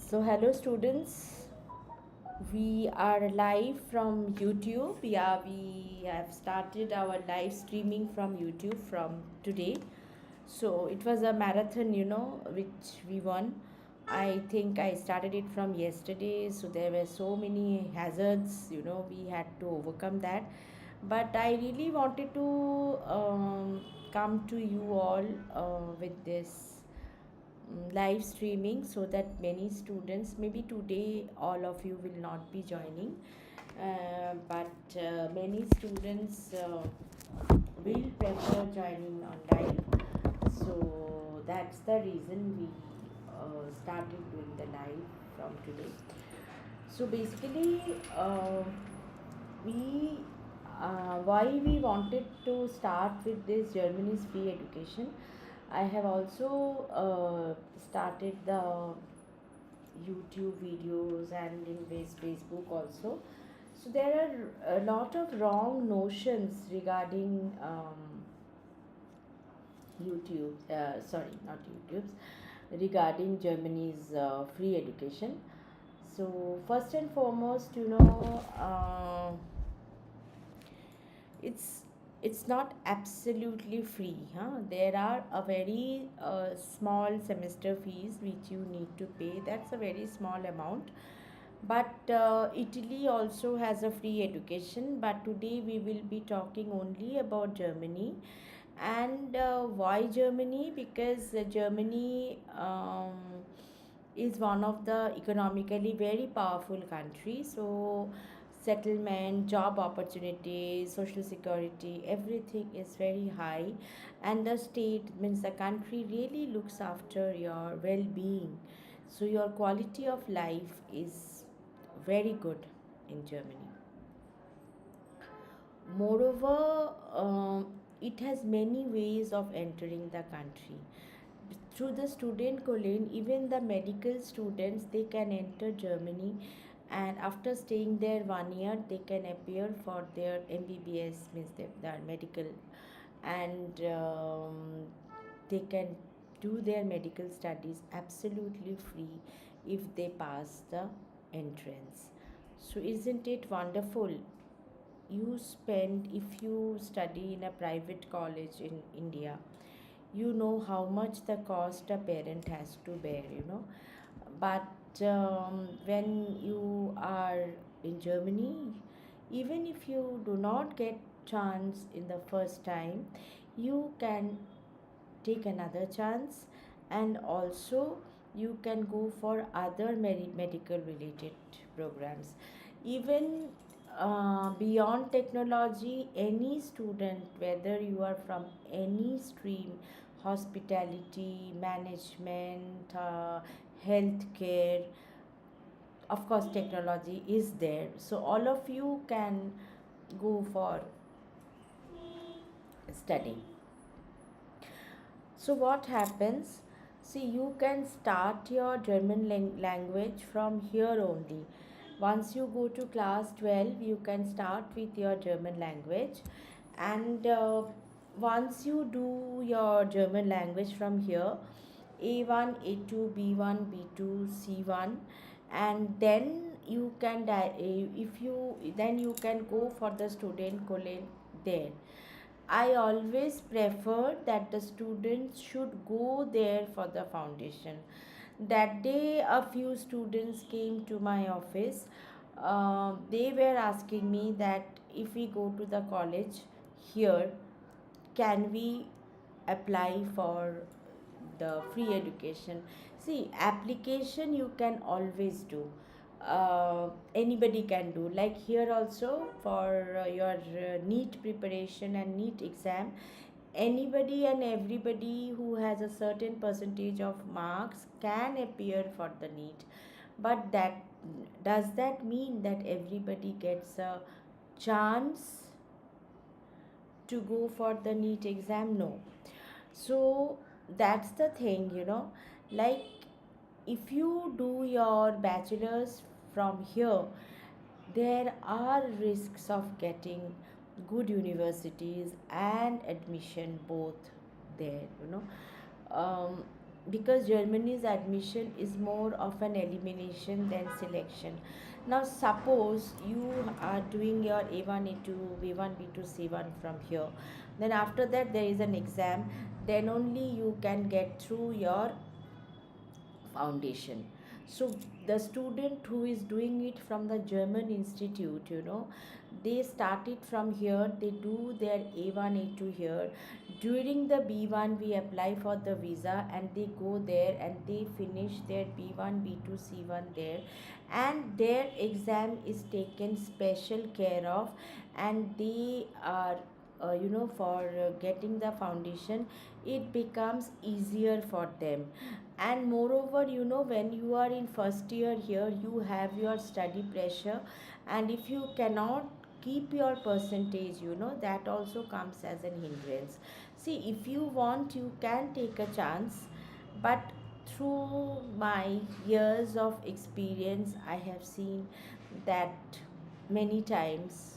So, hello students. We are live from YouTube. Yeah, we have started our live streaming from YouTube from today. So, it was a marathon, which we won. I think I started it from yesterday. So, there were so many hazards, we had to overcome that. But I really wanted to come to you all with this live streaming so that many students, maybe today all of you will not be joining, but many students will prefer joining online. So that's the reason we started doing the live from today. So basically, we why we wanted to start with this Germany's free education. I have also started the YouTube videos and in Facebook also. So there are a lot of wrong notions regarding YouTube. Sorry, not YouTube's, regarding Germany's free education. So first and foremost, it's it's not absolutely free, there are a very small semester fees which you need to pay. That's a very small amount, but Italy also has a free education. But today we will be talking only about Germany. And why Germany? Because Germany is one of the economically very powerful countries. So settlement, job opportunities, social security, everything is very high, and the state means the country really looks after your well-being. So your quality of life is very good in Germany. Moreover, it has many ways of entering the country. Through the student colony, even the medical students, they can enter Germany, and after staying there 1 year, they can appear for their MBBS, means their medical, and they can do their medical studies absolutely free if they pass the entrance. So, isn't it wonderful? You spend, if you study in a private college in India, you know how much the cost a parent has to bear. But when you are in Germany, even if you do not get chance in the first time, you can take another chance, and also you can go for other medical related programs. Even beyond technology, any student, whether you are from any stream, hospitality, management, healthcare, of course technology is there, so all of you can go for studying. So what happens? See, you can start your German language from here only. Once you go to class 12, you can start with your German language, and once you do your German language from here, A1, A2, B1, B2, C1, and then you can if you then you can go for the student colon there. I always prefer that the students should go there for the foundation. That day, a few students came to my office. They were asking me that if we go to the college here, can we apply for the free education? See, application you can always do. Anybody can do, like here also for your NEET preparation and NEET exam. Anybody and everybody who has a certain percentage of marks can appear for the NEET. But that, does that mean that everybody gets a chance to go for the NEET exam? No. So that's the thing. Like, if you do your bachelor's from here, there are risks of getting good universities and admission both there. um, because Germany's admission is more of an elimination than selection. Now, suppose you are doing your A1, A2, B1, B2, C1 from here. Then after that there is an exam. Then only you can get through your foundation. So the student who is doing it from the German institute, they start it from here, they do their A1, A2 here. During the B1 we apply for the visa and they go there and they finish their B1, B2, C1 there, and their exam is taken special care of, and they are for getting the foundation, it becomes easier for them. And moreover, when you are in first year here, you have your study pressure, and if you cannot keep your percentage, that also comes as an hindrance. See, if you want, you can take a chance, but through my years of experience, I have seen that many times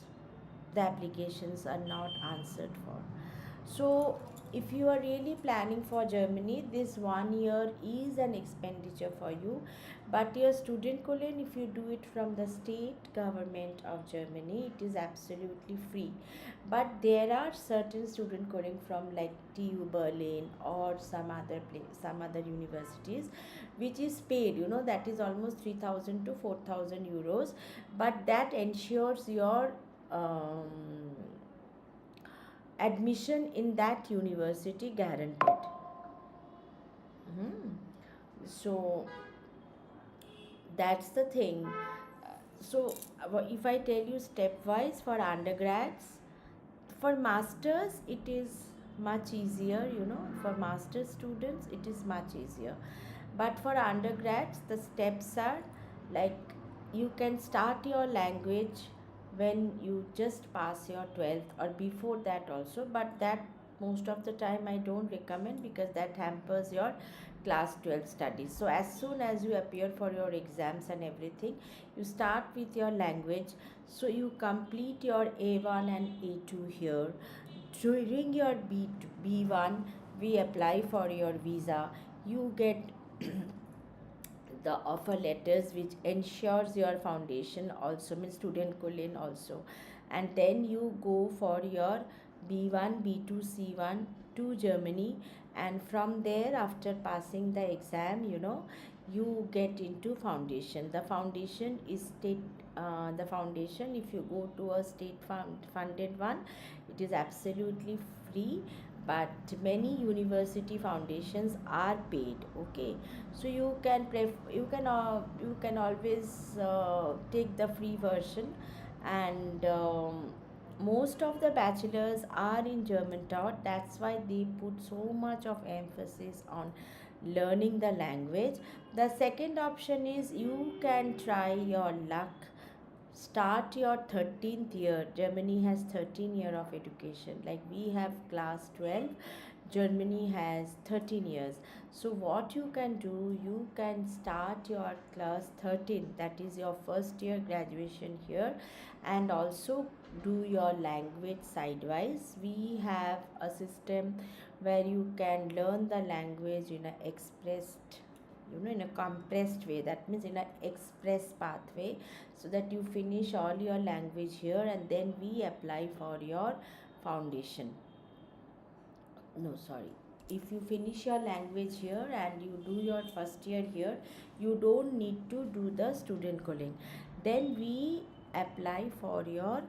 the applications are not answered for. So, if you are really planning for Germany, this 1 year is an expenditure for you. But your student colon, if you do it from the state government of Germany, it is absolutely free. But there are certain student colon from like TU Berlin or some other universities, which is paid. That is almost 3,000 to 4,000 euros. But that ensures your admission in that university guaranteed. Mhm. So that's the thing. So if I tell you stepwise for undergrads, for masters it is much easier. For master students it is much easier, but for undergrads the steps are like, you can start your language when you just pass your 12th or before that also, but that most of the time I don't recommend because that hampers your class 12 studies. So as soon as you appear for your exams and everything, you start with your language. So you complete your A1 and A2 here. During your B1 we apply for your visa. You get the offer letters which ensures your foundation also, means student colon also, and then you go for your B1, B2, C1 to Germany, and from there after passing the exam, you get into foundation. The foundation is state, the foundation, if you go to a state funded one, it is absolutely free, but many university foundations are paid. Okay, so you can always take the free version. And most of the bachelors are in German taught, that's why they put so much of emphasis on learning the language. The second option is you can try your luck, start your 13th year. Germany has 13 year of education, like we have class 12, Germany has 13 years. So what you can do, you can start your class 13, that is your first year graduation here, and also do your language sidewise. We have a system where you can learn the language in a expressed, in a compressed way, that means in an express pathway, so that you finish all your language here and then we apply for your foundation. No, sorry, if you finish your language here and you do your first year here, you don't need to do the student calling. Then we apply for your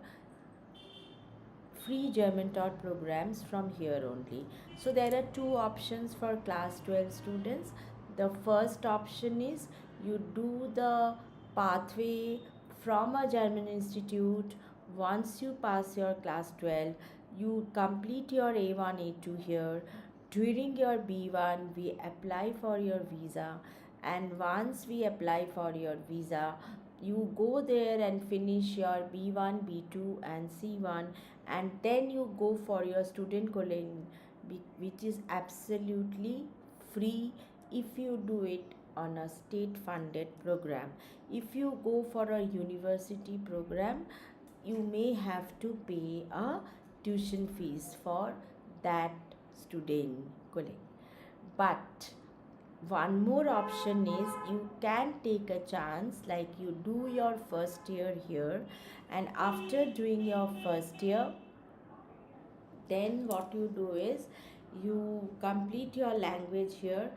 free German taught programs from here only. So there are two options for class 12 students. The first option is you do the pathway from a German institute. Once you pass your class 12, you complete your A1, A2 here. During your B1, we apply for your visa, and once we apply for your visa, you go there and finish your B1, B2, and C1, and then you go for your student calling, which is absolutely free if you do it on a state funded program. If you go for a university program, you may have to pay a tuition fees for that student calling. But one more option is you can take a chance, like you do your first year here, and after doing your first year, then what you do is you complete your language here,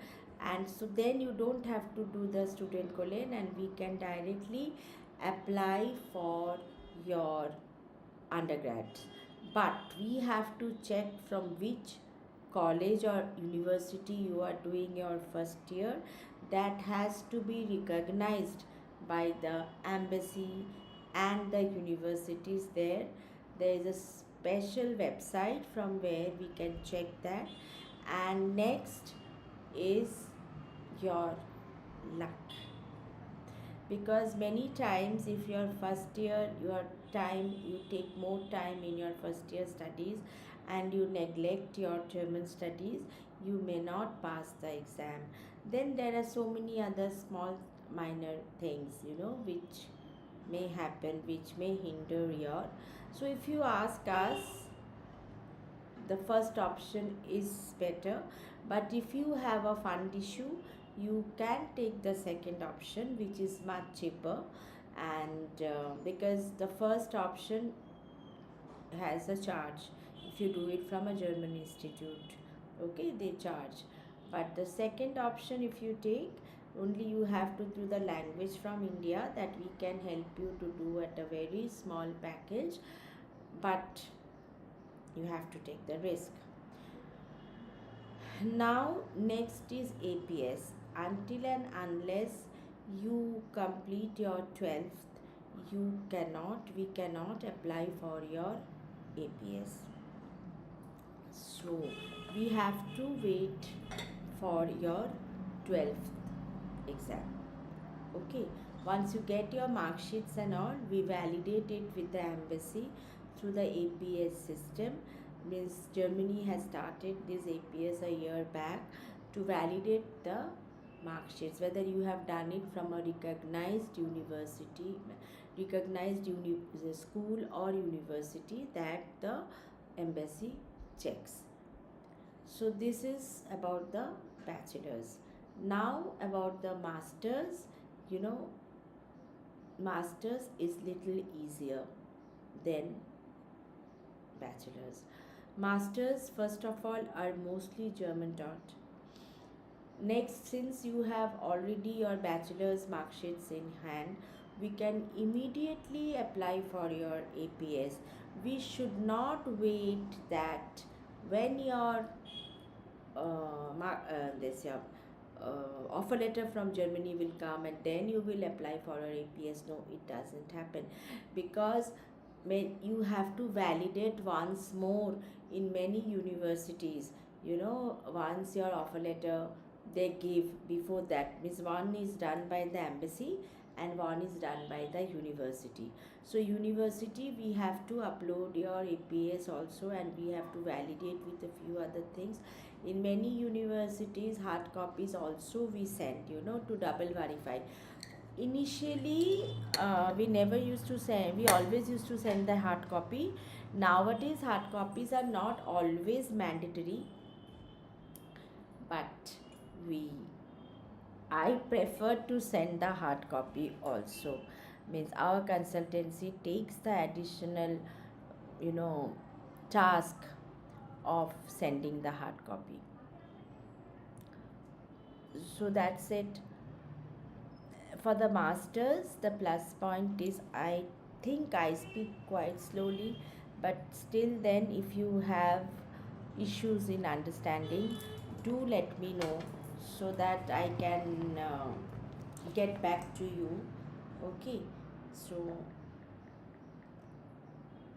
and so then you don't have to do the student colon, and we can directly apply for your undergrad. But we have to check from which college or university you are doing your first year. That has to be recognized by the embassy and the universities there. There is a special website from where we can check that. And next is your luck, because many times if your first year your time you take more time in your first year studies and you neglect your German studies, you may not pass the exam. Then there are so many other small minor things, which may happen, which may hinder your. So if you ask us, the first option is better, but if you have a fund issue, you can take the second option, which is much cheaper. And because the first option has a charge, if you do it from a German institute, okay, they charge. But the second option, if you take, only you have to do the language from India, that we can help you to do at a very small package, but you have to take the risk. Now next is APS. Until and unless you complete your 12th, we cannot apply for your APS. So we have to wait for your 12th exam. Okay, once you get your mark sheets and all, we validate it with the embassy through the APS system. Means Germany has started this APS a year back to validate the mark sheets, whether you have done it from a recognized university, school or university, that the embassy checks. So this is about the bachelor's. Now about the master's. you know Masters is little easier than bachelor's. Masters, first of all, are mostly German taught. Next, since you have already your bachelor's mark sheets in hand, we can immediately apply for your APS. We should not wait that when your this your offer letter from Germany will come and then you will apply for your APS. No, it doesn't happen, because you have to validate once more in many universities. Once your offer letter they give, before that, means one is done by the embassy and one is done by the university. So university, we have to upload your APS also, and we have to validate with a few other things. In many universities, hard copies also we send, to double verify. Initially, we never used to send, we always used to send the hard copy. Nowadays, hard copies are not always mandatory, but we I prefer to send the hard copy also. Means our consultancy takes the additional, you know, task of sending the hard copy. So that's it. For the masters, the plus point is, I think I speak quite slowly, but still, then, if you have issues in understanding, do let me know so that I can get back to you. Okay, so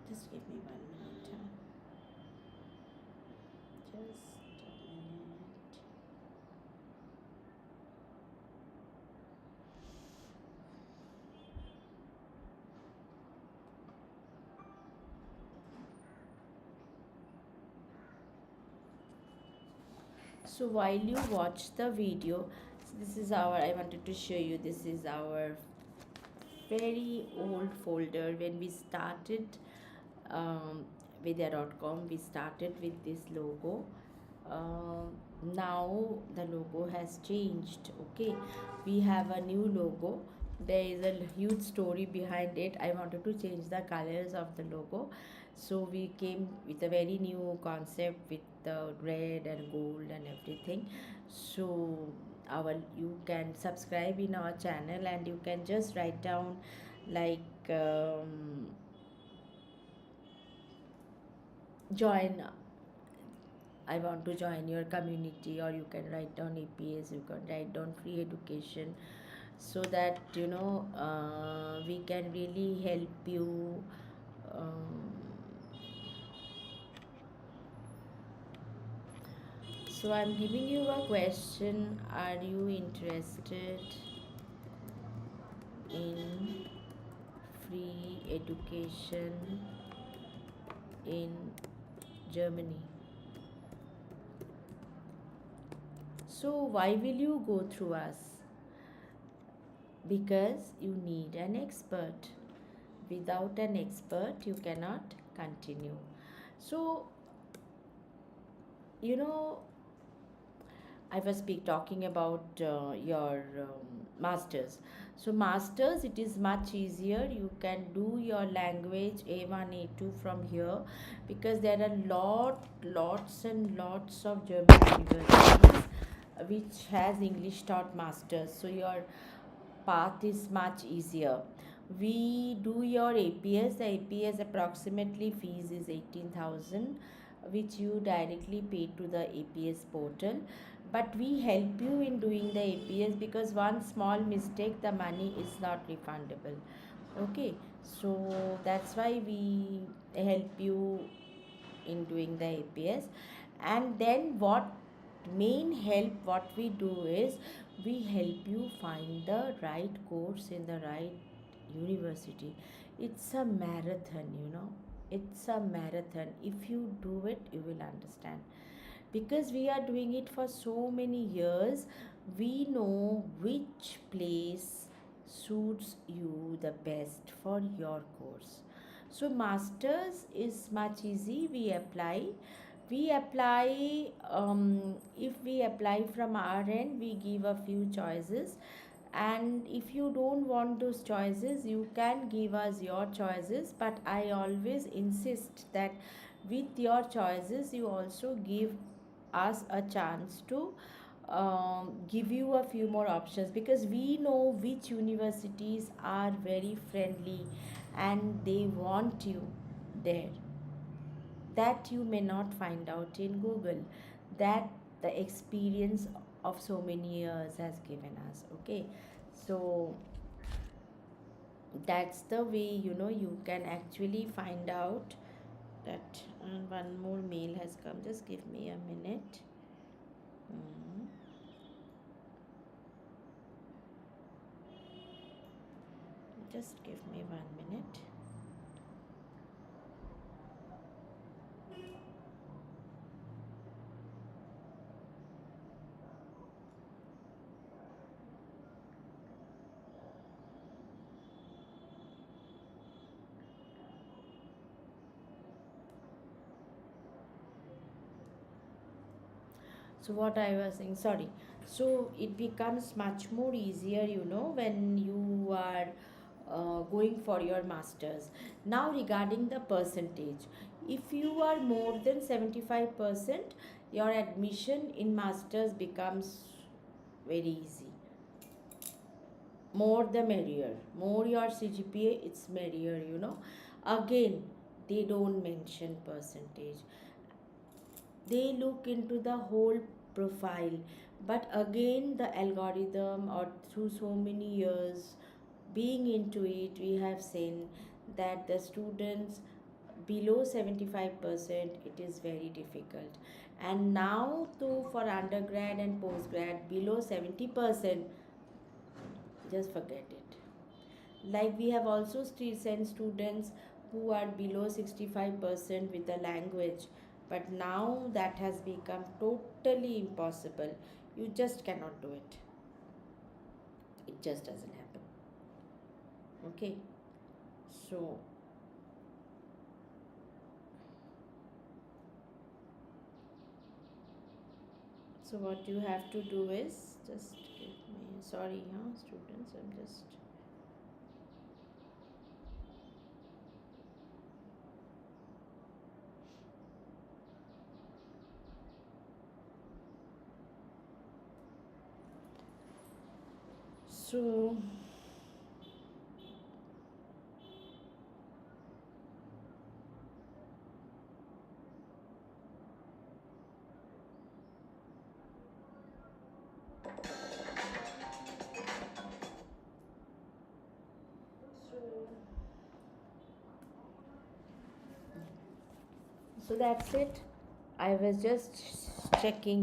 just give me 1 minute. Just a minute. So while you watch the video, this is I wanted to show you, this is our very old folder. When we started Vidya.com, we started with this logo, uh, now the logo has changed. Okay, we have a new logo. There is a huge story behind it. I wanted to change the colors of the logo, so we came with a very new concept with the red and gold and everything. So our, you can subscribe in our channel and you can just write down like join, I want to join your community, or you can write down APS, you can write down free education, so that we can really help you. Um, so I'm giving you a question. Are you interested in free education in Germany? So why will you go through us? Because you need an expert. Without an expert, you cannot continue. So, you know, I was talking about your masters. So, masters, it is much easier. You can do your language A1, A2 from here, because there are lots and lots of German universities which has English taught masters. So, your path is much easier. We do your APS. The APS approximately fees is 18,000, which you directly pay to the APS portal. But we help you in doing the APS, because one small mistake, the money is not refundable. Okay, so that's why we help you in doing the APS. And then what main help what we do is, we help you find the right course in the right university. It's a marathon, it's a marathon. If you do it, you will understand, because we are doing it for so many years. We know which place suits you the best for your course. So masters is much easy. We apply, if we apply from our end, we give a few choices, and if you don't want those choices, you can give us your choices, but I always insist that with your choices you also give us a chance to give you a few more options, because we know which universities are very friendly and they want you there, that you may not find out in Google, that the experience of so many years has given us. Okay, so that's the way you can actually find out that. And one more mail has come, just give me a minute. Mm. Just give me 1 minute. So what I was saying, sorry. So it becomes much more easier, when you are going for your masters. Now regarding the percentage, if you are more than 75%, your admission in masters becomes very easy. More the merrier. More your CGPA, it's merrier. Again, they don't mention percentage, they look into the whole profile. But again, the algorithm, or through so many years being into it, we have seen that the students below 75%, it is very difficult. And now to for undergrad and postgrad below 70%, just forget it. Like we have also still sent students who are below 65% with the language, but now that has become totally impossible. You just cannot do it. It just doesn't happen. Okay, so So what you have to do is just give me, sorry, huh, students, I'm just. So so that's it. I was just checking,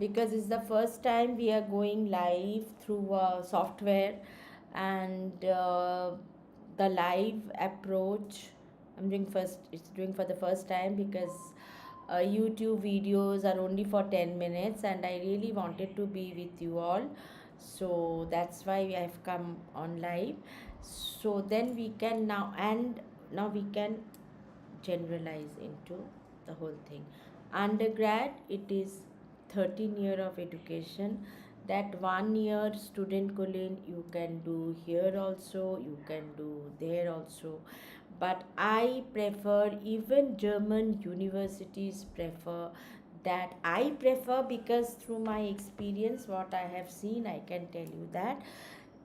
because it's the first time we are going live through software, and the live approach. It's doing for the first time because YouTube videos are only for 10 minutes, and I really wanted to be with you all. So that's why I've come on live. So then we can now we can generalize into the whole thing. Undergrad, it is 13 year of education. That 1 year student colleen you can do here also, you can do there also, but I prefer, even German universities prefer that. I prefer because through my experience, what I have seen, I can tell you that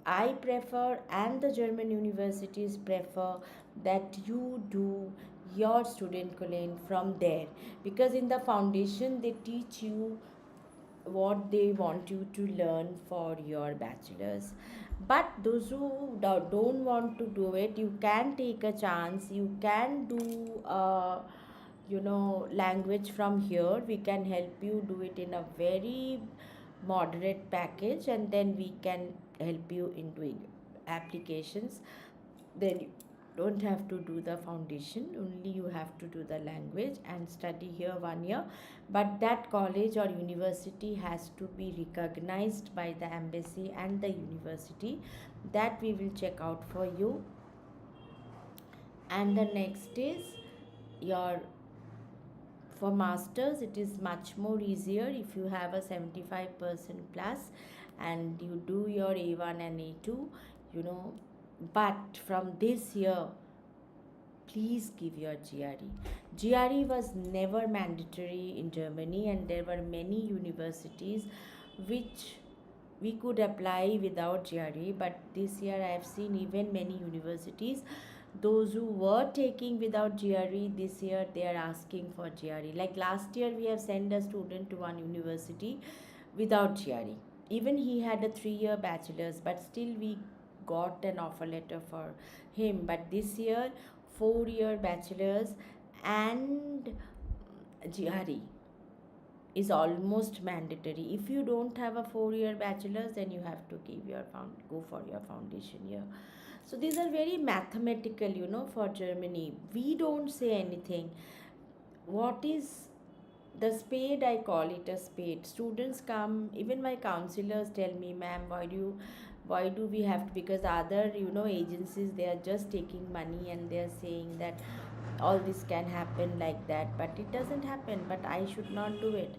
I prefer, and the German universities prefer, that you do your student colleen from there, because in the foundation they teach you what they want you to learn for your bachelor's. But those who don't want to do it, you can take a chance, you can do language from here. We can help you do it in a very moderate package, and then we can help you in doing applications. Then you don't have to do the foundation, only you have to do the language and study here 1 year. But that college or university has to be recognized by the embassy and the university. That we will check out for you. And the next is your, for masters it is much more easier if you have a 75% plus and you do your A1 and A2, you know. But from this year, please give your GRE. GRE was never mandatory in Germany, and there were many universities which we could apply without GRE. But this year, I have seen even many universities, those who were taking without GRE, this year they are asking for GRE. Like last year, we have sent a student to one university without GRE. Even he had a 3 year bachelor's, but still we got an offer letter for him. But this year, 4 year bachelor's and GRE is almost mandatory. If you don't have a 4 year bachelor's, then you have to give your go for your foundation year. So these are very mathematical, for Germany. We don't say anything. What is the spade? I call it a spade. Students come, even my counselors tell me, ma'am, why do we have to, because other agencies, they are just taking money and they are saying that all this can happen like that, but it doesn't happen. But I should not do it.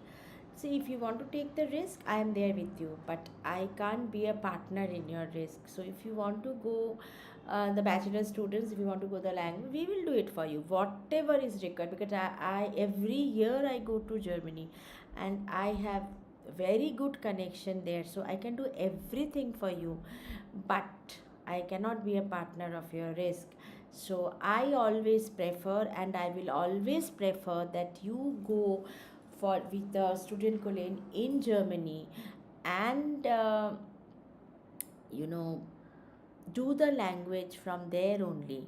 See, if you want to take the risk, I am there with you, but I can't be a partner in your risk. So if you want to go, the bachelor students, if you want to go the language, we will do it for you, whatever is required. Because I every year I go to Germany, and I have very good connection there, so I can do everything for you. But I cannot be a partner of your risk. So I always prefer, and I will always prefer, that you go for with the student colleen in Germany, and you know do the language from there only.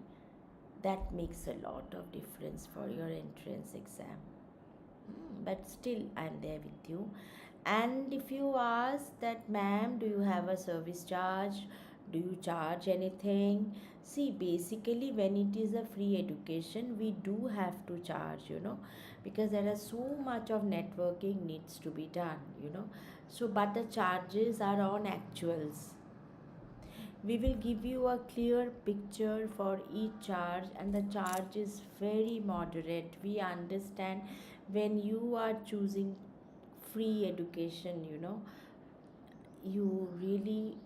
That makes a lot of difference for your entrance exam. But still, I'm there with you. And if you ask that, ma'am, do you have a service charge, do you charge anything? See, basically when it is a free education, we do have to charge, because there is so much of networking needs to be done. So but the charges are on actuals. We will give you a clear picture for each charge, and the charge is very moderate. We understand when you are choosing free education, you really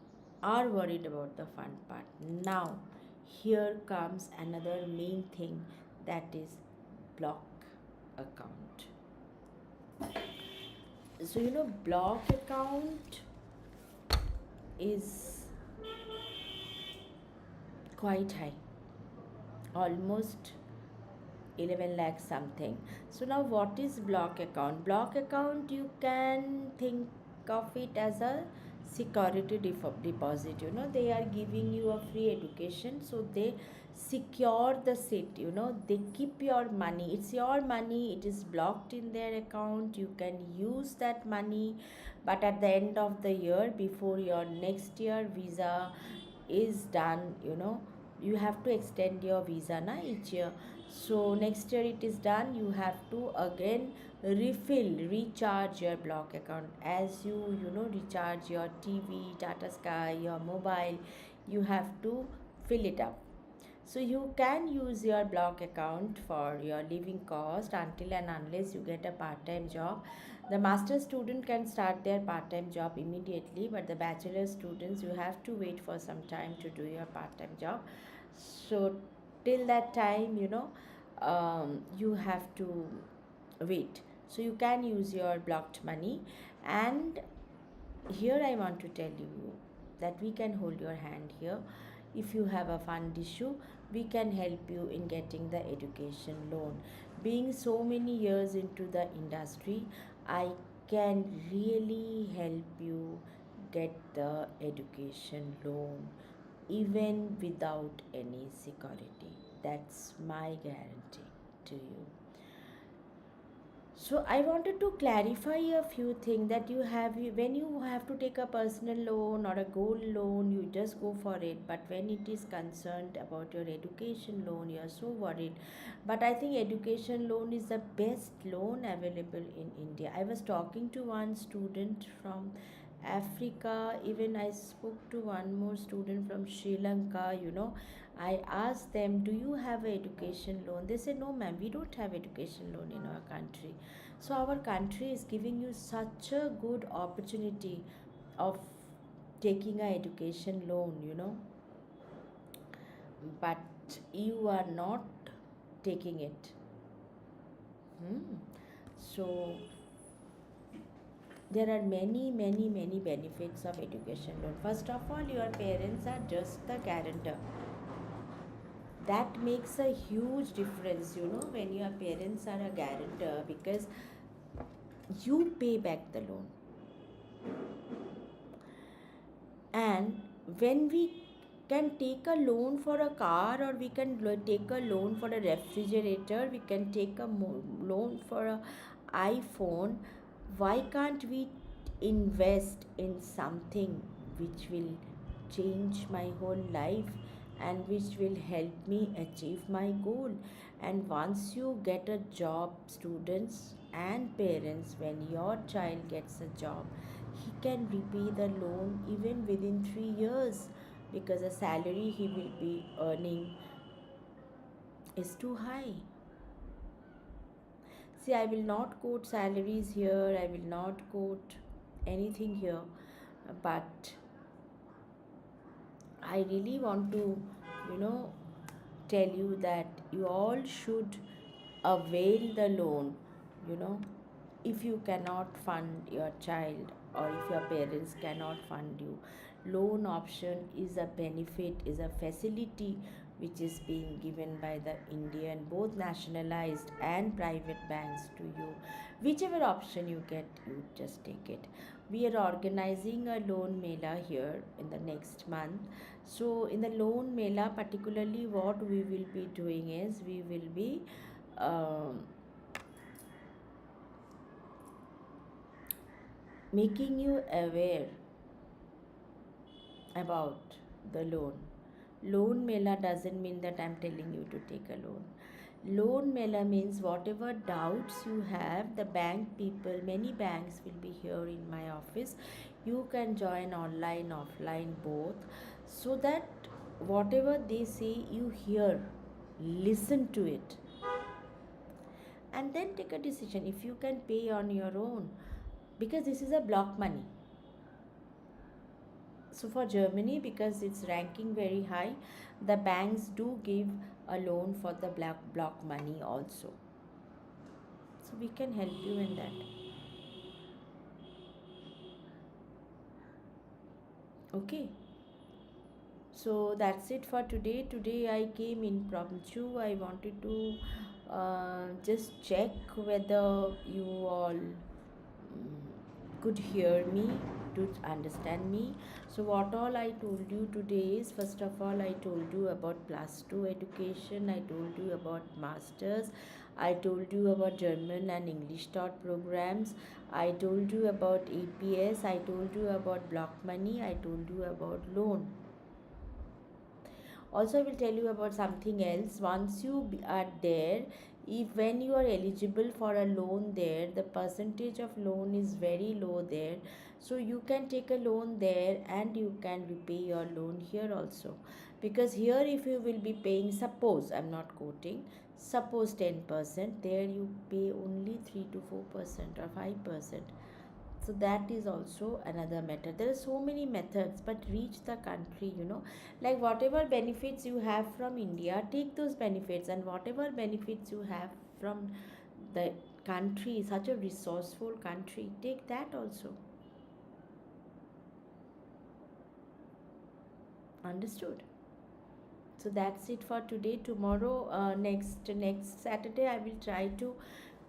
are worried about the fun part. Now, here comes another main thing, that is block account. So, block account is quite high, almost 11 lakh something. So now what is block account? Block account, you can think of it as a security deposit. They are giving you a free education, so they secure the seat. They keep your money. It's your money. It is blocked in their account. You can use that money, but at the end of the year, before your next year visa is done, you have to extend your visa na each year. So next year it is done, you have to again recharge your block account. As you recharge your TV, Tata Sky, your mobile, you have to fill it up. So you can use your block account for your living cost until and unless you get a part-time job. The master student can start their part-time job immediately, but the bachelor students, you have to wait for some time to do your part-time job. So till that time, you have to wait. So you can use your blocked money. And here I want to tell you that we can hold your hand here. If you have a fund issue, we can help you in getting the education loan. Being so many years into the industry, I can really help you get the education loan even without any security. That's my guarantee to you. So I wanted to clarify a few things that you have when you have to take a personal loan or a gold loan, you just go for it. But when it is concerned about your education loan, you are so worried. But I think education loan is the best loan available in India. I was talking to one student from Africa. Even I spoke to one more student from Sri Lanka. I asked them, "Do you have an education loan?" They said, "No, ma'am, we don't have education loan in our country." So our country is giving you such a good opportunity of taking a education loan, but you are not taking it. Hmm. So there are many, many, many benefits of education loan. First of all, your parents are just the guarantor. That makes a huge difference, when your parents are a guarantor, because you pay back the loan. And when we can take a loan for a car, or we can take a loan for a refrigerator, we can take a loan for a iPhone, why can't we invest in something which will change my whole life and which will help me achieve my goal? And once you get a job, students and parents, when your child gets a job, he can repay the loan even within 3 years, because the salary he will be earning is too high. See, I will not quote salaries here, I will not quote anything here, but I really want to, you know, tell you that you all should avail the loan, you know. If you cannot fund your child, or if your parents cannot fund you, loan option is a benefit, is a facility which is being given by the Indian, both nationalized and private banks to you. Whichever option you get, you just take it. We are organizing a loan mela here in the next month. So in the loan mela, particularly what we will be doing is, we will be um, making you aware about the loan. Loan mela doesn't mean that I'm telling you to take a loan. Loan mela means whatever doubts you have, the bank people, many banks will be here in my office. You can join online, offline, both, so that whatever they say, you hear, listen to it, and then take a decision. If you can pay on your own, because this is a block money. So for Germany, because it's ranking very high, the banks do give a loan for the block money also. So we can help you in that. Okay. So that's it for today. Today I came impromptu. I wanted to just check whether you all could hear me, to understand me. So what all I told you today is, first of all, I told you about plus 2 education, I told you about masters, I told you about German and English taught programs, I told you about APS, I told you about block money, I told you about loan. Also I will tell you about something else. Once you are there, if when you are eligible for a loan there, the percentage of loan is very low there, so you can take a loan there and you can repay your loan here also. Because here if you will be paying, suppose I'm not quoting, suppose 10%, there you pay only 3 to 4% or 5%. So that is also another method. There are so many methods, but reach the country, like whatever benefits you have from India, take those benefits, and whatever benefits you have from the country, such a resourceful country, take that also. Understood? So that's it for today. Tomorrow, next Saturday, I will try to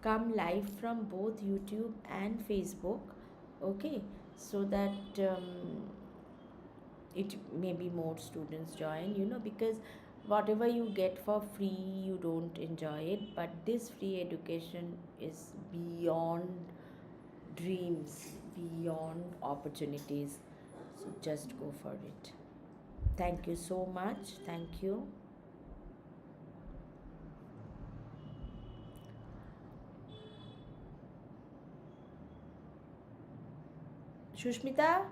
come live from both YouTube and Facebook. Okay, so that it maybe more students join, because whatever you get for free you don't enjoy it, but this free education is beyond dreams, beyond opportunities. So just go for it. Thank you so much. Thank you. Shushmita.